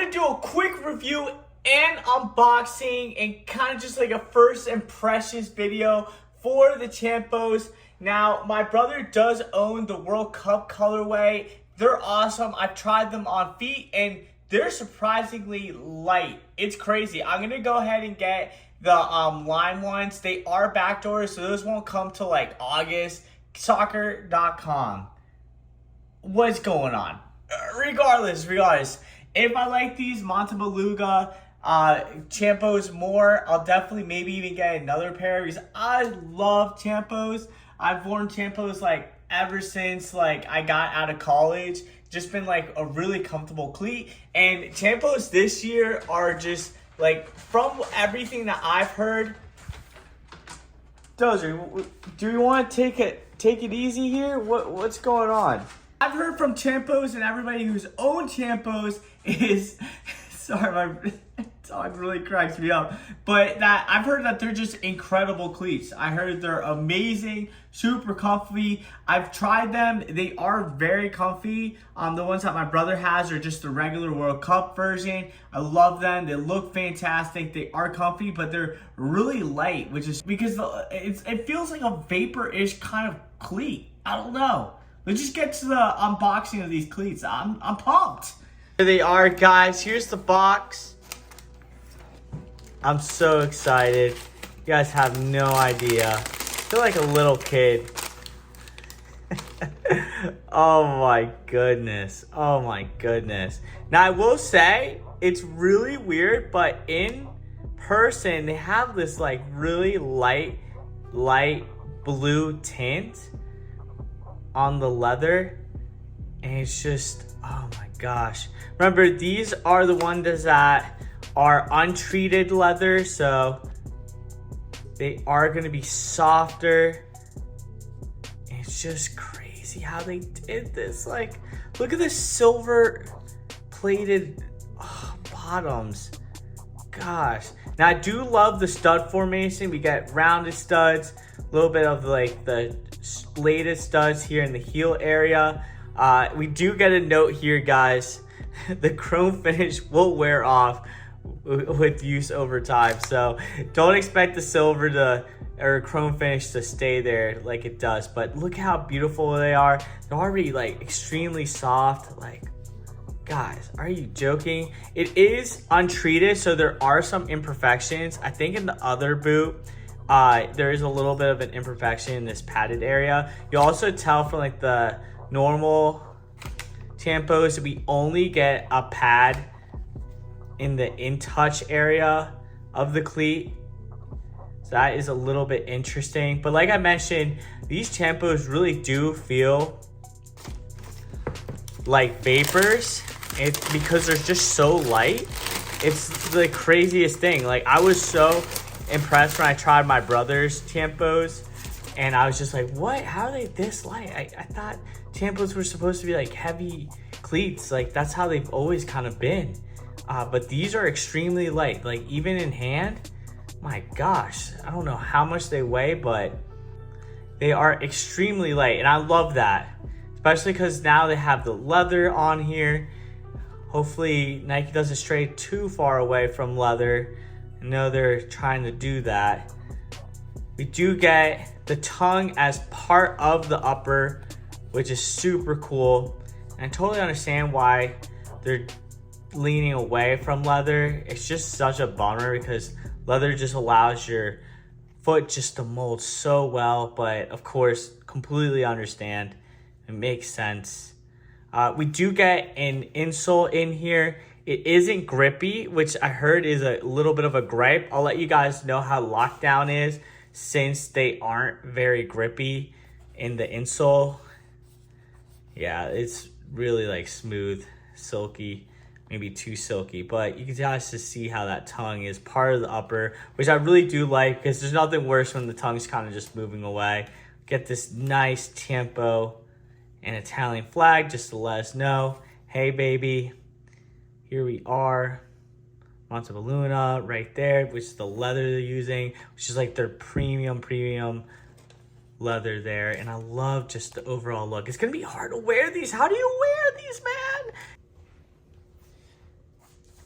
gonna do a quick review and unboxing and kind of just like a first impressions video for the Tiempos. Now, my brother does own the World Cup colorway. They're awesome. I've tried them on feet and they're surprisingly light. It's crazy. I'm gonna go ahead and get the lime ones. They are backdoors, so those won't come till like August. Soccer.com. What's going on? Regardless, if I like these Montebelluna Tiempos more, I'll definitely maybe even get another pair because I love Tiempos. I've worn Tiempos like ever since like I got out of college. Just been like a really comfortable cleat, and Tiempos this year are just like, from everything that I've heard. Dozer, do you want to take it easy here? What's going on? I've heard from Tiempos and everybody who's owned Tiempos is sorry, my dog really cracks me up. But that I've heard that they're just incredible cleats. I heard they're amazing, super comfy. I've tried them. They are very comfy. The ones that my brother has are just the regular World Cup version. I love them. They look fantastic. They are comfy, but they're really light, which is because it feels like a vapor-ish kind of cleat. I don't know. Let's just get to the unboxing of these cleats. I'm pumped. Here they are, guys. Here's the box. I'm so excited. You guys have no idea. I feel like a little kid. Oh my goodness. Oh my goodness. Now I will say it's really weird, but in person they have this like really light blue tint on the leather, and it's just, oh my gosh. Remember, these are the ones that are untreated leather, so they are going to be softer. It's just crazy how they did this. Like, look at the silver plated bottoms. Gosh. Now I do love the stud formation. We get rounded studs, a little bit of like the latest studs here in the heel area. We do get a note here, guys. The chrome finish will wear off with use over time, so don't expect the silver or chrome finish to stay there like it does. But look how beautiful they are. They're already like extremely soft. Like, guys, are you joking? It is untreated, so there are some imperfections. I think in the other boot there is a little bit of an imperfection in this padded area. You'll also tell from like the normal Tiempos, we only get a pad in the in-touch area of the cleat. So that is a little bit interesting. But like I mentioned, these Tiempos really do feel like vapors. It's because they're just so light. It's the craziest thing. Like, I was so impressed when I tried my brother's Tiempos, and I was just like, what? How are they this light? I thought Tiempos were supposed to be like heavy cleats. Like, that's how they've always kind of been. But these are extremely light. Like, even in hand, my gosh, I don't know how much they weigh, but they are extremely light. And I love that, especially because now they have the leather on here. Hopefully Nike doesn't stray too far away from leather. I know they're trying to do that. We do get the tongue as part of the upper, which is super cool. And I totally understand why they're leaning away from leather. It's just such a bummer because leather just allows your foot just to mold so well. But of course, completely understand. It makes sense. We do get an insole in here. It isn't grippy, which I heard is a little bit of a gripe. I'll let you guys know how lockdown is since they aren't very grippy in the insole. Yeah, it's really like smooth, silky, maybe too silky, but you can guys just see how that tongue is part of the upper, which I really do like because there's nothing worse when the tongue's kind of just moving away. Get this nice Tiempo and Italian flag just to let us know, hey baby, here we are. Montebelluna right there, which is the leather they're using, which is like their premium leather there. And I love just the overall look. It's gonna be hard to wear these. How do you wear these, man?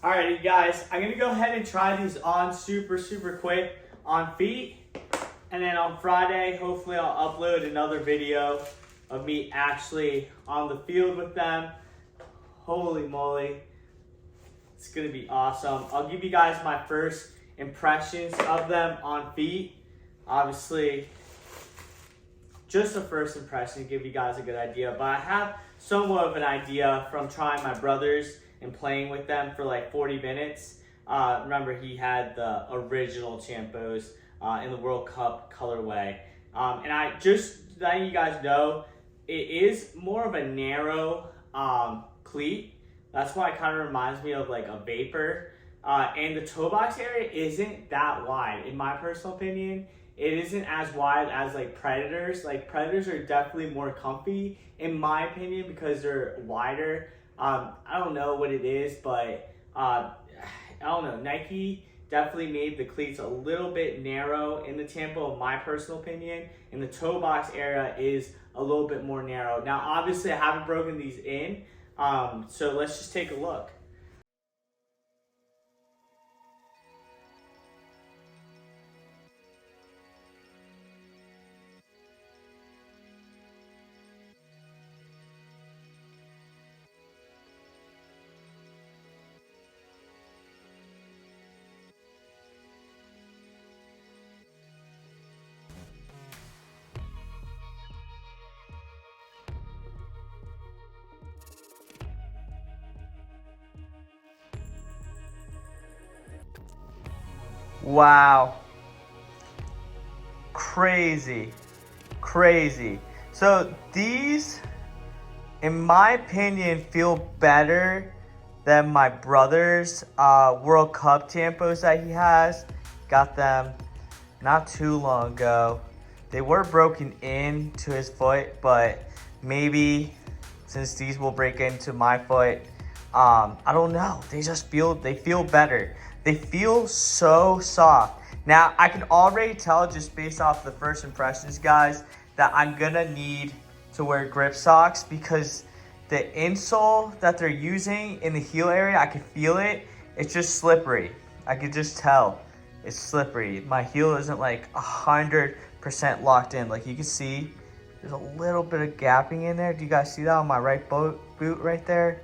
Alrighty guys, I'm gonna go ahead and try these on super quick on feet. And then on Friday, hopefully I'll upload another video of me actually on the field with them. Holy moly, it's gonna be awesome. I'll give you guys my first impressions of them on feet. Obviously, just a first impression to give you guys a good idea, but I have somewhat of an idea from trying my brothers and playing with them for like 40 minutes. Remember, he had the original Tiempos in the World Cup colorway. And I just letting you guys know, it is more of a narrow cleat. That's why it kind of reminds me of like a Vapor. And the toe box area isn't that wide, in my personal opinion. It isn't as wide as like Predators. Like Predators are definitely more comfy, in my opinion, because they're wider. I don't know what it is, but I don't know. Nike definitely made the cleats a little bit narrow in the Tiempo, in my personal opinion. And the toe box area is a little bit more narrow. Now, obviously, I haven't broken these in, so let's just take a look. Wow. Crazy. So these, in my opinion, feel better than my brother's World Cup Tiempos that he has. Got them not too long ago. They were broken into his foot, but maybe since these will break into my foot, I don't know. They feel better. They feel so soft. Now, I can already tell just based off the first impressions, guys, that I'm gonna need to wear grip socks because the insole that they're using in the heel area, I can feel it. It's just slippery. I can just tell it's slippery. My heel isn't like 100% locked in. Like you can see, there's a little bit of gapping in there. Do you guys see that on my right boot right there?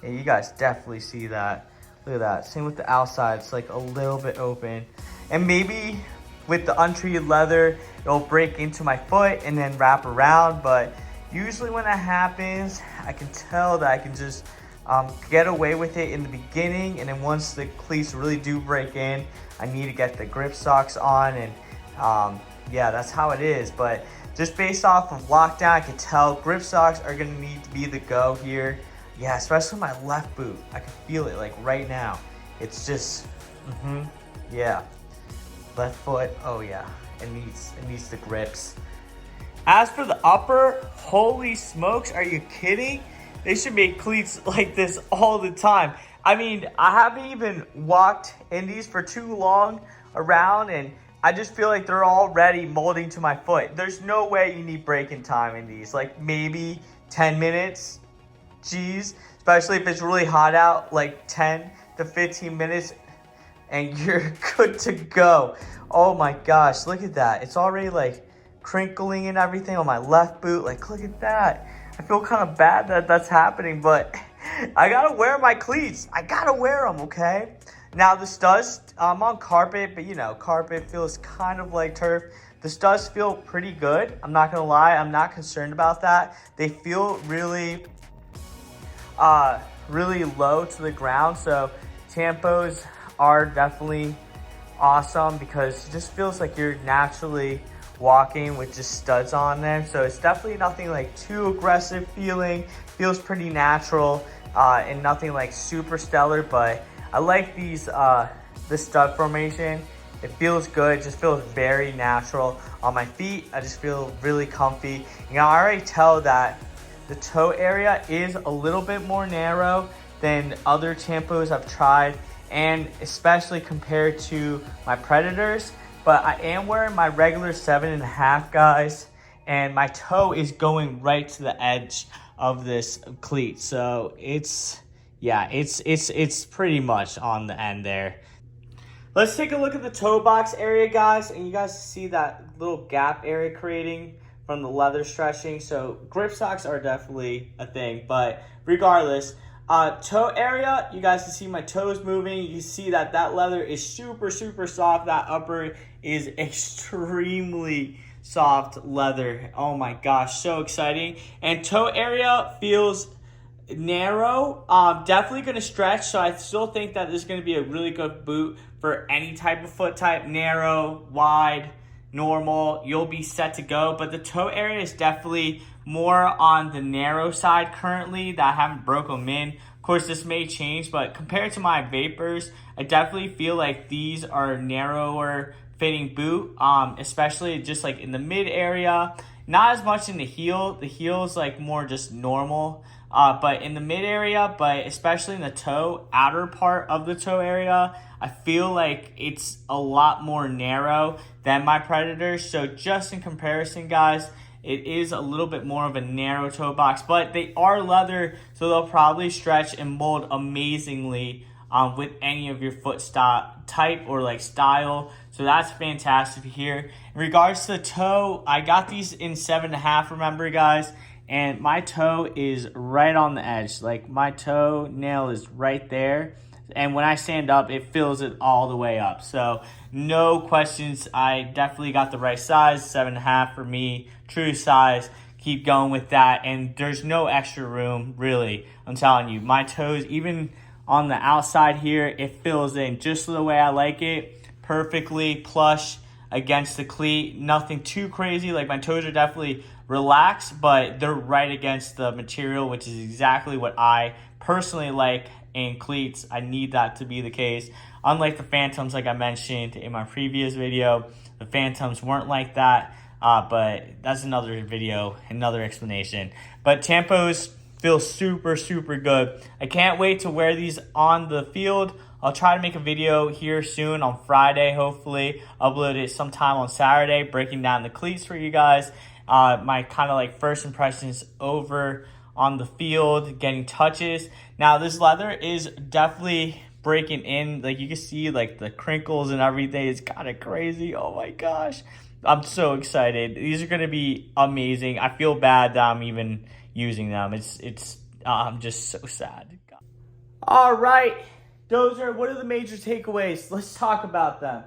Yeah, you guys definitely see that. Look at that. Same with the outside. It's like a little bit open. And maybe with the untreated leather, it'll break into my foot and then wrap around. But usually when that happens, I can tell that I can just get away with it in the beginning. And then once the cleats really do break in, I need to get the grip socks on. And yeah, that's how it is. But just based off of lockdown, I can tell grip socks are going to need to be the go here. Yeah, especially my left boot. I can feel it like right now. It's just, yeah. Left foot, oh yeah. It needs the grips. As for the upper, holy smokes, are you kidding? They should make cleats like this all the time. I mean, I haven't even walked in these for too long around, and I just feel like they're already molding to my foot. There's no way you need break-in time in these. Like maybe 10 minutes. Jeez, especially if it's really hot out, like 10 to 15 minutes and you're good to go. Oh my gosh, look at that. It's already like crinkling and everything on my left boot. Like, look at that. I feel kind of bad that that's happening, but I gotta wear my cleats. I gotta wear them, okay? Now the studs, I'm on carpet, but you know, carpet feels kind of like turf. The studs feel pretty good. I'm not gonna lie, I'm not concerned about that. They feel really low to the ground, so Tiempos are definitely awesome because it just feels like you're naturally walking with just studs on there. So it's definitely nothing like too aggressive feeling, feels pretty natural, and nothing like super stellar, but I like these the stud formation. It feels good, just feels very natural on my feet. I just feel really comfy. You know, I already tell that the toe area is a little bit more narrow than other Tiempos I've tried, and especially compared to my Predators. But I am wearing my regular 7.5, guys, and my toe is going right to the edge of this cleat. So it's, yeah, it's pretty much on the end there. Let's take a look at the toe box area, guys, and you guys see that little gap area creating from the leather stretching. So grip socks are definitely a thing, but regardless, toe area, you guys can see my toes moving. You see that that leather is super, super soft. That upper is extremely soft leather. Oh my gosh, so exciting. And toe area feels narrow, definitely going to stretch, so I still think that this is going to be a really good boot for any type of foot type. Narrow, wide, normal, you'll be set to go. But the toe area is definitely more on the narrow side currently, that I haven't broke them in. Of course, this may change, but compared to my Vapors, I definitely feel like these are narrower fitting boot, especially just like in the mid area. Not as much in the heel. The heel is like more just normal. But in the mid area, but especially in the toe, outer part of the toe area, I feel like it's a lot more narrow than my Predators. So just in comparison, guys, it is a little bit more of a narrow toe box, but they are leather, so they'll probably stretch and mold amazingly with any of your foot type or like style. So that's fantastic here. In regards to the toe, I got these in 7.5, remember guys, and my toe is right on the edge. Like my toe nail is right there. And when I stand up, it fills it all the way up. So no questions, I definitely got the right size, 7.5 for me, true size. Keep going with that. And there's no extra room, really. I'm telling you, my toes, even on the outside here, it fills in just the way I like it. Perfectly plush against the cleat. Nothing too crazy. Like my toes are definitely relaxed, but they're right against the material, which is exactly what I personally like in cleats. I need that to be the case. Unlike the Phantoms, like I mentioned in my previous video, the Phantoms weren't like that, but that's another video, another explanation. But Tiempos feel super, super good. I can't wait to wear these on the field. I'll try to make a video here soon on Friday, hopefully. Upload it sometime on Saturday, breaking down the cleats for you guys. My kind of like first impressions over on the field, getting touches. Now this leather is definitely breaking in. Like you can see like the crinkles and everything. It's kind of crazy. Oh my gosh. I'm so excited. These are going to be amazing. I feel bad that I'm even using them. I'm just so sad. All right. What are the major takeaways? Let's talk about them.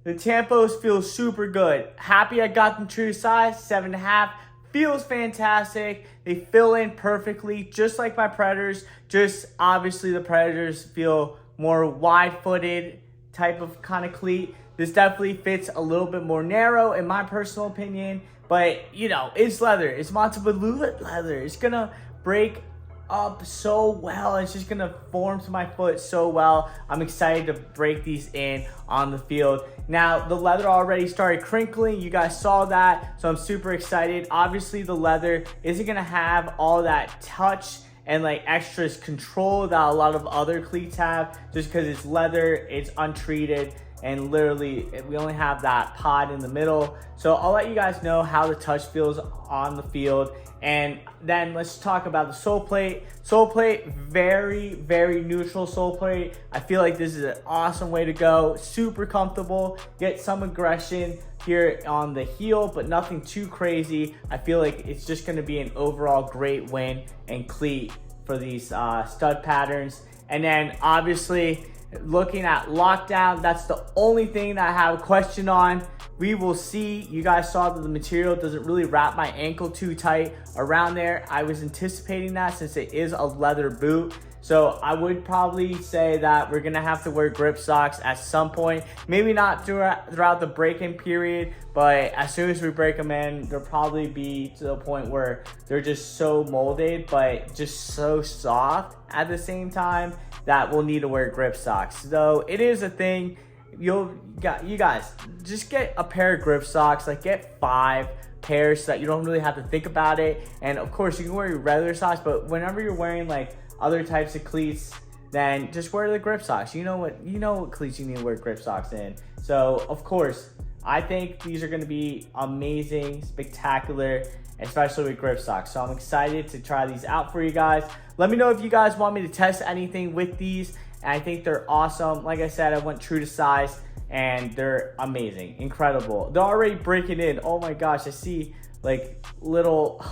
The Tiempos feel super good. Happy I got them true size, 7.5. Feels fantastic. They fill in perfectly, just like my Predators. Just obviously the Predators feel more wide-footed type of kind of cleat. This definitely fits a little bit more narrow in my personal opinion. But, you know, it's leather. It's Montebelluna leather. It's going to break up so well. It's just gonna form to my foot so well. I'm excited to break these in on the field. Now the leather already started crinkling, you guys saw that, so I'm super excited. Obviously the leather isn't gonna have all that touch and like extra control that a lot of other cleats have, just because it's leather, it's untreated, and literally we only have that pod in the middle. So I'll let you guys know how the touch feels on the field. And then let's talk about the sole plate. Sole plate, very, very neutral sole plate. I feel like this is an awesome way to go. Super comfortable. Get some aggression here on the heel, but nothing too crazy. I feel like it's just going to be an overall great win and cleat for these stud patterns. And then obviously looking at lockdown, that's the only thing that I have a question on. We will see. You guys saw that the material doesn't really wrap my ankle too tight around there. I was anticipating that since it is a leather boot. So I would probably say that we're gonna have to wear grip socks at some point. Maybe not throughout the break-in period, but as soon as we break them in, they'll probably be to the point where they're just so molded, but just so soft at the same time that we'll need to wear grip socks. So it is a thing. You guys just get a pair of grip socks, like get 5 pairs so that you don't really have to think about it. And of course you can wear your regular socks, but whenever you're wearing like other types of cleats, then just wear the grip socks. You know what cleats you need to wear grip socks in. So of course I think these are gonna be amazing, spectacular, especially with grip socks. So I'm excited to try these out for you guys. Let me know if you guys want me to test anything with these. And I think they're awesome. Like I said, I went true to size and they're amazing, incredible. They're already breaking in. Oh my gosh, I see like little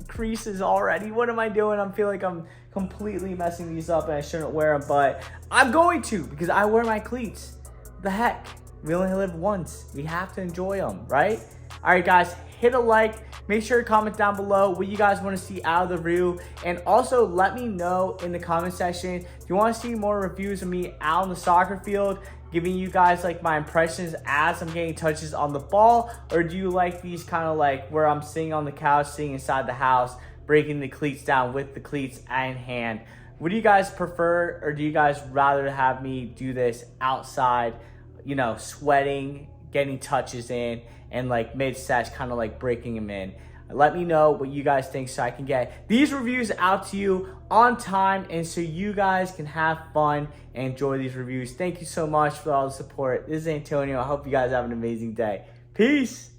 creases already. What am I doing? I feel like I'm completely messing these up and I shouldn't wear them, but I'm going to because I wear my cleats. The heck? We only live once. We have to enjoy them, right? All right, guys, hit a like. Make sure to comment down below what you guys want to see out of the review. And also let me know in the comment section if you want to see more reviews of me out on the soccer field, giving you guys like my impressions as I'm getting touches on the ball, or do you like these kind of like where I'm sitting on the couch, sitting inside the house, breaking the cleats down with the cleats in hand? What do you guys prefer, or do you guys rather have me do this outside, you know, sweating, getting touches in, and like mid-sets kind of like breaking them in? Let me know what you guys think so I can get these reviews out to you on time and so you guys can have fun and enjoy these reviews. Thank you so much for all the support. This is Antonio. I hope you guys have an amazing day. Peace.